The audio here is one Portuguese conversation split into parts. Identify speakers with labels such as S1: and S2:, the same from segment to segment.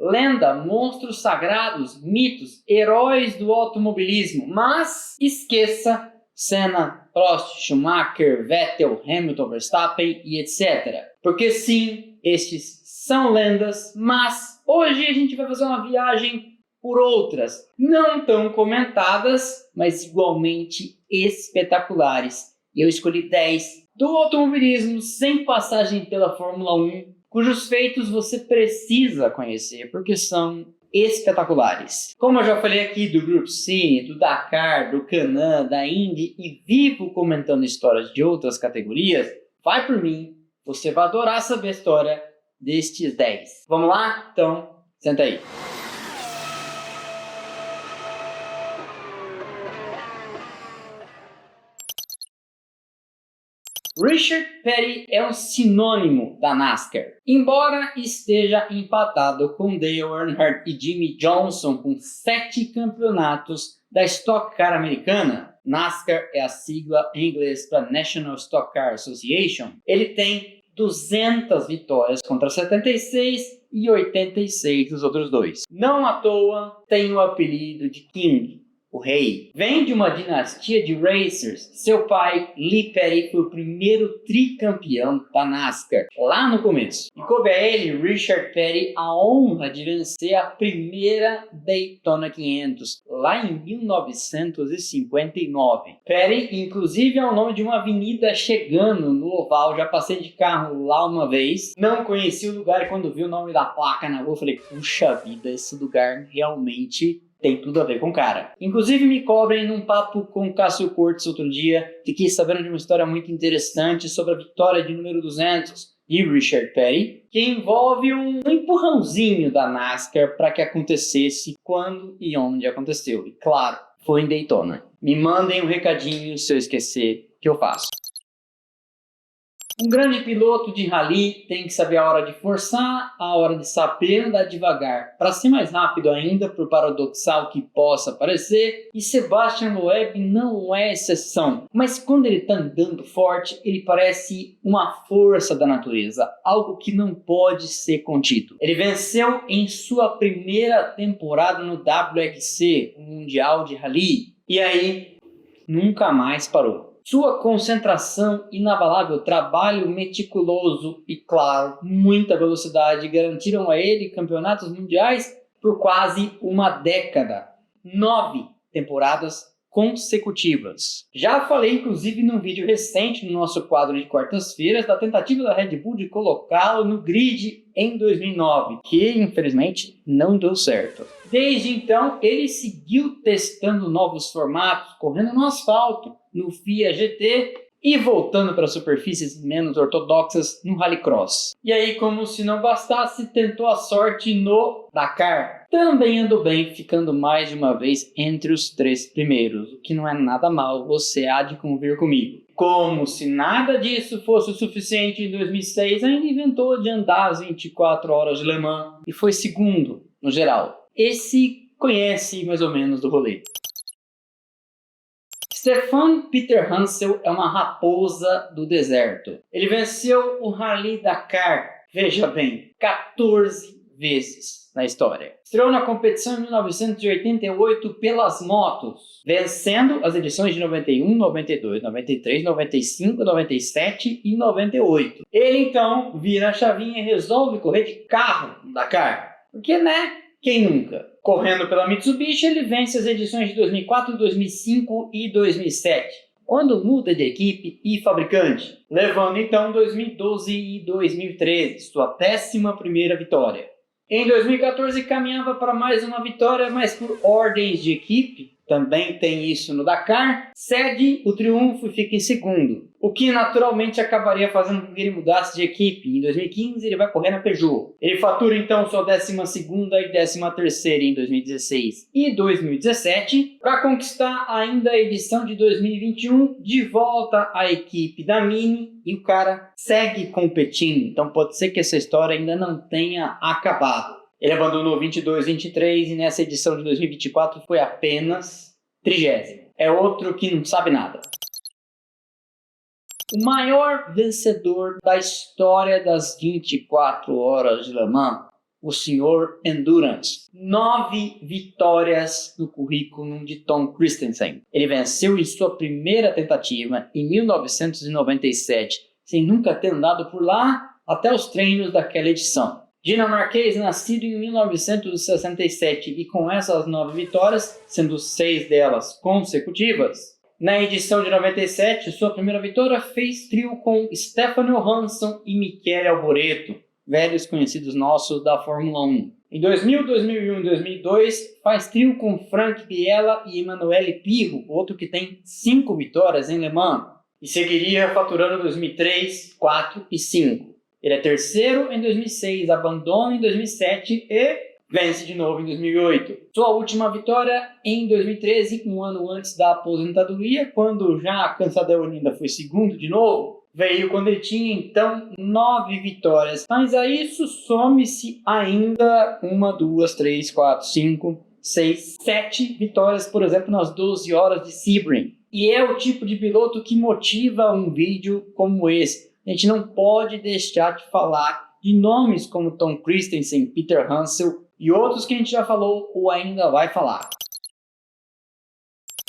S1: lenda, monstros sagrados, mitos, heróis do automobilismo. Mas esqueça Senna, Prost, Schumacher, Vettel, Hamilton, Verstappen e etc. Porque sim, estes são lendas, mas hoje a gente vai fazer uma viagem por outras, não tão comentadas, mas igualmente espetaculares. E eu escolhi 10 do automobilismo sem passagem pela Fórmula 1, cujos feitos você precisa conhecer, porque são espetaculares. Como eu já falei aqui do Group C, do Dakar, do Can-Am, da Indy e vivo comentando histórias de outras categorias, vai por mim, você vai adorar saber a história destes 10. Vamos lá? Então, senta aí. Richard Petty é um sinônimo da NASCAR. Embora esteja empatado com Dale Earnhardt e Jimmie Johnson com 7 campeonatos da Stock Car americana, NASCAR é a sigla em inglês para National Stock Car Association, ele tem 200 vitórias contra 76 e 86 dos outros dois. Não à toa tem o apelido de King, o rei. Vem de uma dinastia de racers. Seu pai, Lee Petty, foi o primeiro tricampeão da NASCAR, lá no começo. E coube a ele, Richard Petty, a honra de vencer a primeira Daytona 500, lá em 1959. Petty, inclusive, é o nome de uma avenida chegando no oval. Já passei de carro lá uma vez. Não conheci o lugar e quando vi o nome da placa na rua, falei, puxa vida, esse lugar realmente tem tudo a ver com o cara. Inclusive me cobrem num papo com Cássio Cortes outro dia. Fiquei sabendo de uma história muito interessante sobre a vitória de número 200 de Richard Petty, que envolve um empurrãozinho da NASCAR para que acontecesse quando e onde aconteceu. E claro, foi em Daytona. Me mandem um recadinho se eu esquecer que eu faço. Um grande piloto de rally tem que saber a hora de forçar, a hora de saber andar devagar, para ser mais rápido ainda, por paradoxal que possa parecer, e Sebastian Loeb não é exceção. Mas quando ele está andando forte, ele parece uma força da natureza, algo que não pode ser contido. Ele venceu em sua primeira temporada no WRC, o Mundial de Rally, e aí nunca mais parou. Sua concentração inabalável, trabalho meticuloso e, claro, muita velocidade garantiram a ele campeonatos mundiais por quase uma década. 9 temporadas consecutivas. Já falei, inclusive, num vídeo recente no nosso quadro de quartas-feiras da tentativa da Red Bull de colocá-lo no grid em 2009, que, infelizmente, não deu certo. Desde então, ele seguiu testando novos formatos, correndo no asfalto, no FIA GT e voltando para superfícies menos ortodoxas no Rallycross. E aí, como se não bastasse, tentou a sorte no Dakar. Também andou bem, ficando mais de uma vez entre os 3 primeiros, o que não é nada mal, você há de convir comigo. Como se nada disso fosse o suficiente, em 2006 ainda inventou de andar as 24 horas de Le Mans e foi segundo no geral. Esse conhece mais ou menos do rolê. Stefan Peter Hansel é uma raposa do deserto. Ele venceu o Rally Dakar, veja bem, 14 vezes na história. Estreou na competição em 1988 pelas motos, vencendo as edições de 91, 92, 93, 95, 97 e 98. Ele então vira a chavinha e resolve correr de carro no Dakar. Porque, né? Quem nunca? Correndo pela Mitsubishi, ele vence as edições de 2004, 2005 e 2007, quando muda de equipe e fabricante, levando então 2012 e 2013, sua 11ª vitória. Em 2014 caminhava para mais uma vitória, mas por ordens de equipe, também tem isso no Dakar, cede o triunfo e fica em segundo, o que naturalmente acabaria fazendo com que ele mudasse de equipe. Em 2015 ele vai correr na Peugeot. Ele fatura então sua 12ª e 13ª em 2016 e 2017, para conquistar ainda a edição de 2021 de volta à equipe da Mini, e o cara segue competindo, então pode ser que essa história ainda não tenha acabado. Ele abandonou 22, 23 e nessa edição de 2024 foi apenas 30º. É outro que não sabe nada. O maior vencedor da história das 24 horas de Le Mans o senhor Endurance. 9 vitórias no currículo de Tom Kristensen. Ele venceu em sua primeira tentativa em 1997, sem nunca ter andado por lá até os treinos daquela edição. Dinamarquês, nascido em 1967 e com essas 9 vitórias, sendo 6 delas consecutivas. Na edição de 97, sua primeira vitória fez trio com Stefan Johansson e Michele Alboreto, velhos conhecidos nossos da Fórmula 1. Em 2000, 2001 e 2002, faz trio com Frank Biella e Emanuele Pirro, outro que tem 5 vitórias em Le Mans, e seguiria faturando 2003, 4 e 5. Ele é terceiro em 2006, abandona em 2007 e vence de novo em 2008. Sua última vitória em 2013, um ano antes da aposentadoria, quando já cansadão ainda foi segundo de novo. Veio quando ele tinha, então, 9 vitórias. Mas a isso some-se ainda 1, 2, 3, 4, 5, 6, 7 vitórias, por exemplo, nas 12 horas de Sebring. E é o tipo de piloto que motiva um vídeo como esse. A gente não pode deixar de falar de nomes como Tom Kristensen, Peter Hansel e outros que a gente já falou ou ainda vai falar.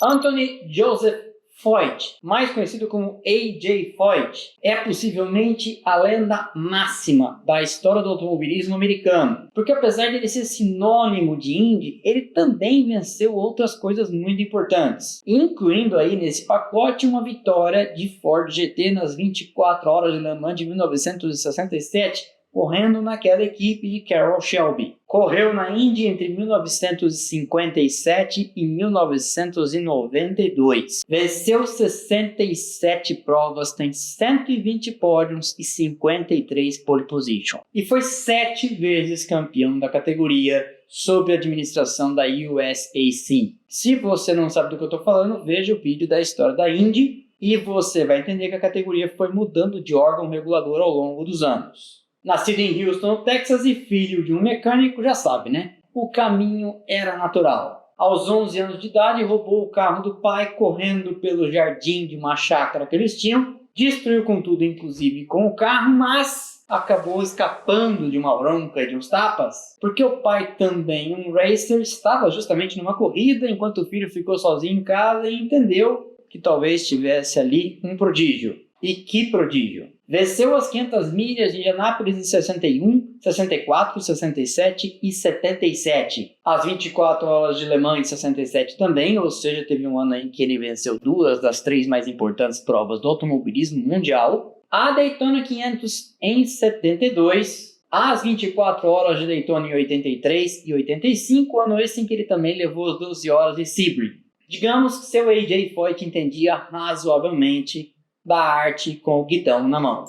S1: Anthony Joseph Foyt, mais conhecido como A.J. Foyt, é possivelmente a lenda máxima da história do automobilismo americano, porque apesar de ele ser sinônimo de Indy, ele também venceu outras coisas muito importantes, incluindo aí nesse pacote uma vitória de Ford GT nas 24 horas de Le Mans de 1967, correndo naquela equipe de Carroll Shelby. Correu na Indy entre 1957 e 1992. Venceu 67 provas, tem 120 pódios e 53 pole position. E foi 7 vezes campeão da categoria sob a administração da USAC. Se você não sabe do que eu estou falando, veja o vídeo da história da Indy e você vai entender que a categoria foi mudando de órgão regulador ao longo dos anos. Nascido em Houston, no Texas e filho de um mecânico, já sabe, né? O caminho era natural. Aos 11 anos de idade, roubou o carro do pai correndo pelo jardim de uma chácara que eles tinham, destruiu com tudo, inclusive com o carro, mas acabou escapando de uma bronca e de uns tapas, porque o pai, também um racer, estava justamente numa corrida, enquanto o filho ficou sozinho em casa e entendeu que talvez tivesse ali um prodígio. E que prodígio! Venceu as 500 milhas de Indianápolis em 61, 64, 67 e 77. As 24 horas de Le Mans em 67 também, ou seja, teve um ano em que ele venceu 2 das 3 mais importantes provas do automobilismo mundial. A Daytona 500 em 72, as 24 horas de Daytona em 83 e 85, ano esse em que ele também levou as 12 horas de Sebring. Digamos que seu A.J. Foyt entendia razoavelmente da arte com o guidão na mão.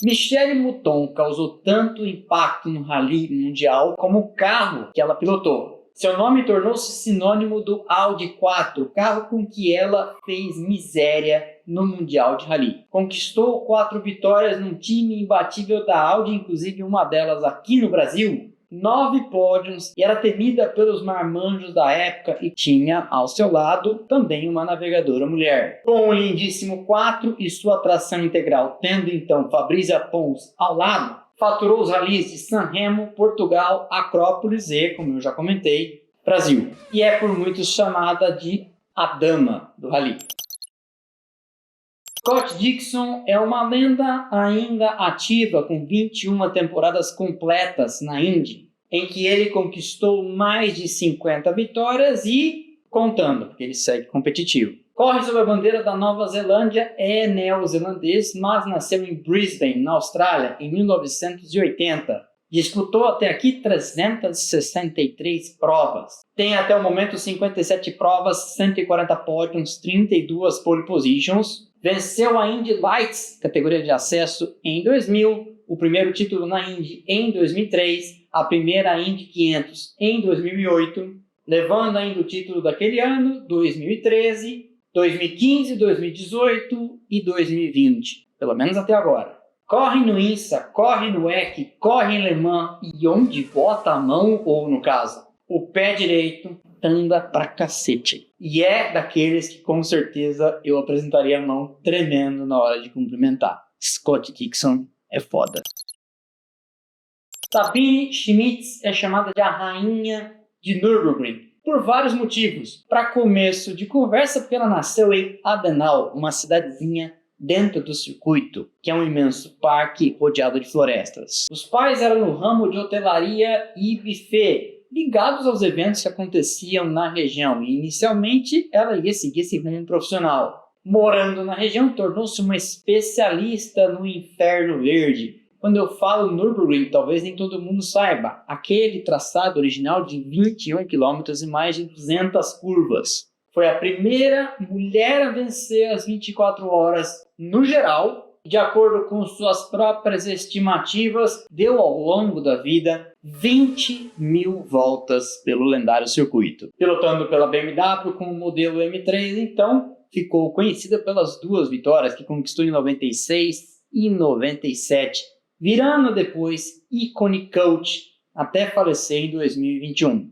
S1: Michele Mouton causou tanto impacto no rally mundial como o carro que ela pilotou. Seu nome tornou-se sinônimo do Audi 4, carro com que ela fez miséria no Mundial de Rally. Conquistou 4 vitórias num time imbatível da Audi, inclusive uma delas aqui no Brasil. 9 pódios e era temida pelos marmanjos da época e tinha ao seu lado também uma navegadora mulher. Com o lindíssimo 4 e sua tração integral, tendo então Fabrizia Pons ao lado, faturou os rallies de San Remo, Portugal, Acrópolis e, como eu já comentei, Brasil. E é por muitos chamada de a dama do rally. Scott Dixon é uma lenda ainda ativa com 21 temporadas completas na Indy, em que ele conquistou mais de 50 vitórias e contando, porque ele segue competitivo. Corre sob a bandeira da Nova Zelândia, é neozelandês, mas nasceu em Brisbane, na Austrália, em 1980. Disputou até aqui 363 provas. Tem até o momento 57 provas, 140 pódios, 32 pole positions. Venceu a Indy Lights, categoria de acesso, em 2000, o primeiro título na Indy em 2003, a primeira Indy 500 em 2008, levando ainda o título daquele ano, 2013, 2015, 2018 e 2020, pelo menos até agora. Corre no INSA, corre no WEC, corre em Le Mans e onde bota a mão, ou no caso, o pé direito, anda pra cacete. E é daqueles que com certeza eu apresentaria a mão tremendo na hora de cumprimentar. Scott Dixon é foda. Sabine Schmitz é chamada de a rainha de Nürburgring por vários motivos. Para começo de conversa, porque ela nasceu em Adenau, uma cidadezinha dentro do circuito, que é um imenso parque rodeado de florestas. Os pais eram no ramo de hotelaria e buffet, ligados aos eventos que aconteciam na região, e inicialmente ela ia seguir esse rumo profissional. Morando na região, tornou-se uma especialista no Inferno Verde. Quando eu falo Nürburgring, talvez nem todo mundo saiba, aquele traçado original de 21 quilômetros e mais de 200 curvas. Foi a primeira mulher a vencer as 24 horas no geral. De acordo com suas próprias estimativas, deu ao longo da vida 20 mil voltas pelo lendário circuito. Pilotando pela BMW com o modelo M3, então, ficou conhecida pelas duas vitórias que conquistou em 96 e 97, virando depois ícone coach até falecer em 2021.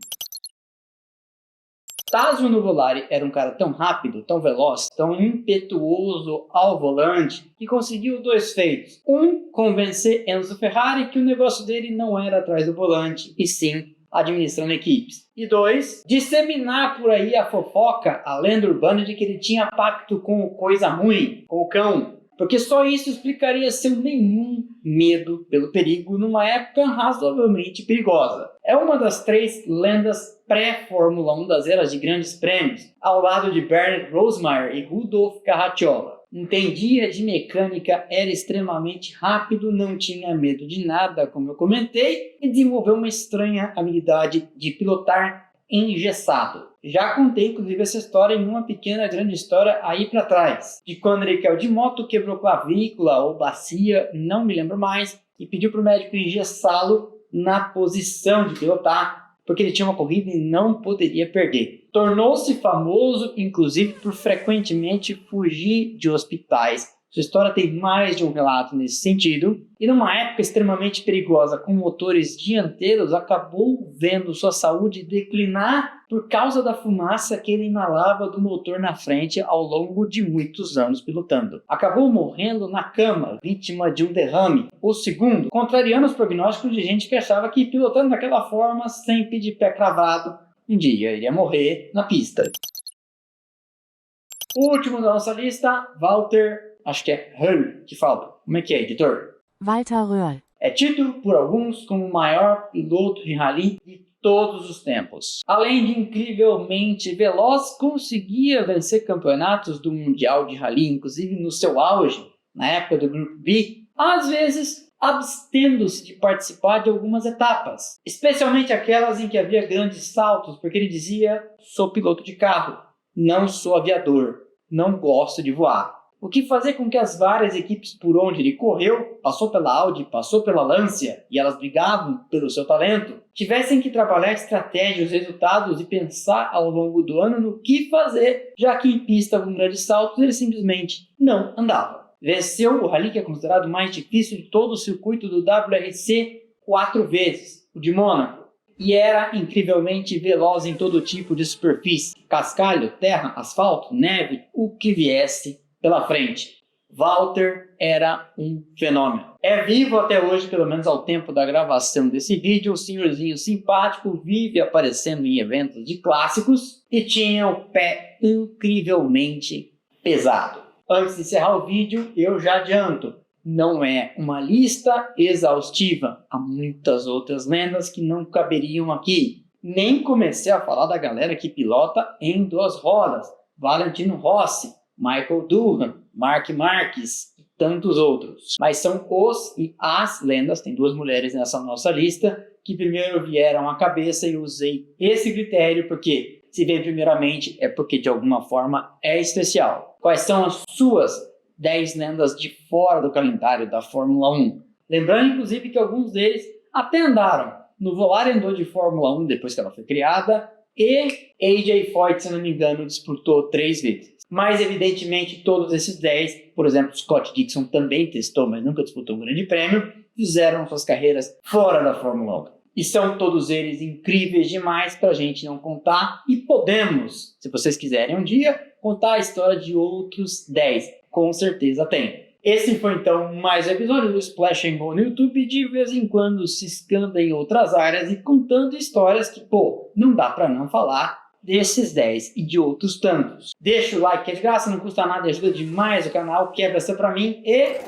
S1: Tazio Nuvolari era um cara tão rápido, tão veloz, tão impetuoso ao volante, que conseguiu dois feitos. Um, convencer Enzo Ferrari que o negócio dele não era atrás do volante, e sim administrando equipes. E dois, disseminar por aí a fofoca, a lenda urbana de que ele tinha pacto com o coisa ruim, com o cão. Porque só isso explicaria seu nenhum medo pelo perigo numa época razoavelmente perigosa. É uma das três lendas pré-Fórmula 1 das eras de grandes prêmios, ao lado de Bernd Rosemeyer e Rudolf Caracciola. Entendia de mecânica, era extremamente rápido, não tinha medo de nada, como eu comentei, e desenvolveu uma estranha habilidade de pilotar engessado. Já contei, inclusive, essa história em uma pequena grande história aí para trás, de quando ele caiu de moto, quebrou clavícula ou bacia, não me lembro mais, e pediu para o médico engessá-lo na posição de pilotar, porque ele tinha uma corrida e não poderia perder. Tornou-se famoso, inclusive, por frequentemente fugir de hospitais. Sua história tem mais de um relato nesse sentido, e numa época extremamente perigosa com motores dianteiros, acabou vendo sua saúde declinar por causa da fumaça que ele inalava do motor na frente ao longo de muitos anos pilotando. Acabou morrendo na cama, vítima de um derrame. O segundo, contrariando os prognósticos de gente que achava que pilotando daquela forma, sempre de pé cravado, um dia iria morrer na pista. O último da nossa lista, Walter, acho que é Röhrl que fala. Como é que é, editor?
S2: Walter Röhrl.
S1: É tido por alguns como o maior piloto de rally de todos os tempos. Além de incrivelmente veloz, conseguia vencer campeonatos do Mundial de Rally, inclusive no seu auge, na época do Grupo B, às vezes abstendo-se de participar de algumas etapas, especialmente aquelas em que havia grandes saltos, porque ele dizia: sou piloto de carro, não sou aviador, não gosto de voar. O que fazia com que as várias equipes por onde ele correu, passou pela Audi, passou pela Lancia, e elas brigavam pelo seu talento, tivessem que trabalhar estratégias, resultados e pensar ao longo do ano no que fazer, já que em pista com grandes saltos ele simplesmente não andava. Venceu o rally que é considerado o mais difícil de todo o circuito do WRC 4 vezes, o de Mônaco, e era incrivelmente veloz em todo tipo de superfície, cascalho, terra, asfalto, neve, o que viesse pela frente. Walter era um fenômeno. É vivo até hoje, pelo menos ao tempo da gravação desse vídeo, um senhorzinho simpático, vive aparecendo em eventos de clássicos e tinha o pé incrivelmente pesado. Antes de encerrar o vídeo, eu já adianto, não é uma lista exaustiva. Há muitas outras lendas que não caberiam aqui. Nem comecei a falar da galera que pilota em duas rodas. Valentino Rossi, Michael Durham, Marc Marques e tantos outros. Mas são os e as lendas, tem duas mulheres nessa nossa lista, que primeiro vieram à cabeça e usei esse critério porque, se vem primeiramente, é porque de alguma forma é especial. Quais são as suas 10 lendas de fora do calendário da Fórmula 1? Lembrando, inclusive, que alguns deles até andaram. Nuvolari andou de Fórmula 1 depois que ela foi criada, e AJ Foyt, se não me engano, disputou 3 vezes. Mas, evidentemente, todos esses 10, por exemplo, Scott Dixon também testou, mas nunca disputou um grande prêmio, fizeram suas carreiras fora da Fórmula 1. E são todos eles incríveis demais para a gente não contar. E podemos, se vocês quiserem um dia, contar a história de outros 10. Com certeza tem. Esse foi então mais um episódio do Splash and Go no YouTube, de vez em quando ciscando em outras áreas e contando histórias que, não dá pra não falar desses 10 e de outros tantos. Deixa o like que é de graça, não custa nada, ajuda demais o canal, quebra essa pra mim e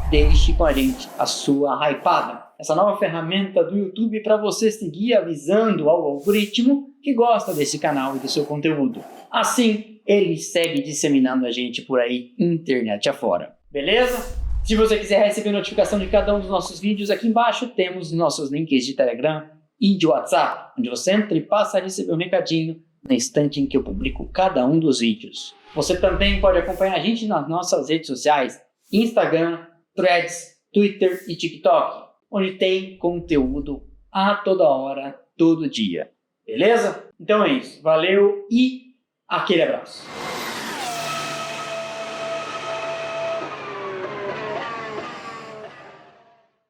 S1: deixe com a gente a sua hypada. Essa nova ferramenta do YouTube para você seguir avisando ao algoritmo que gosta desse canal e do seu conteúdo. Assim, ele segue disseminando a gente por aí, internet afora. Beleza? Se você quiser receber notificação de cada um dos nossos vídeos, aqui embaixo temos nossos links de Telegram e de WhatsApp, onde você entra e passa a receber um recadinho no instante em que eu publico cada um dos vídeos. Você também pode acompanhar a gente nas nossas redes sociais, Instagram, Threads, Twitter e TikTok, onde tem conteúdo a toda hora, todo dia. Beleza? Então é isso. Valeu e aquele abraço.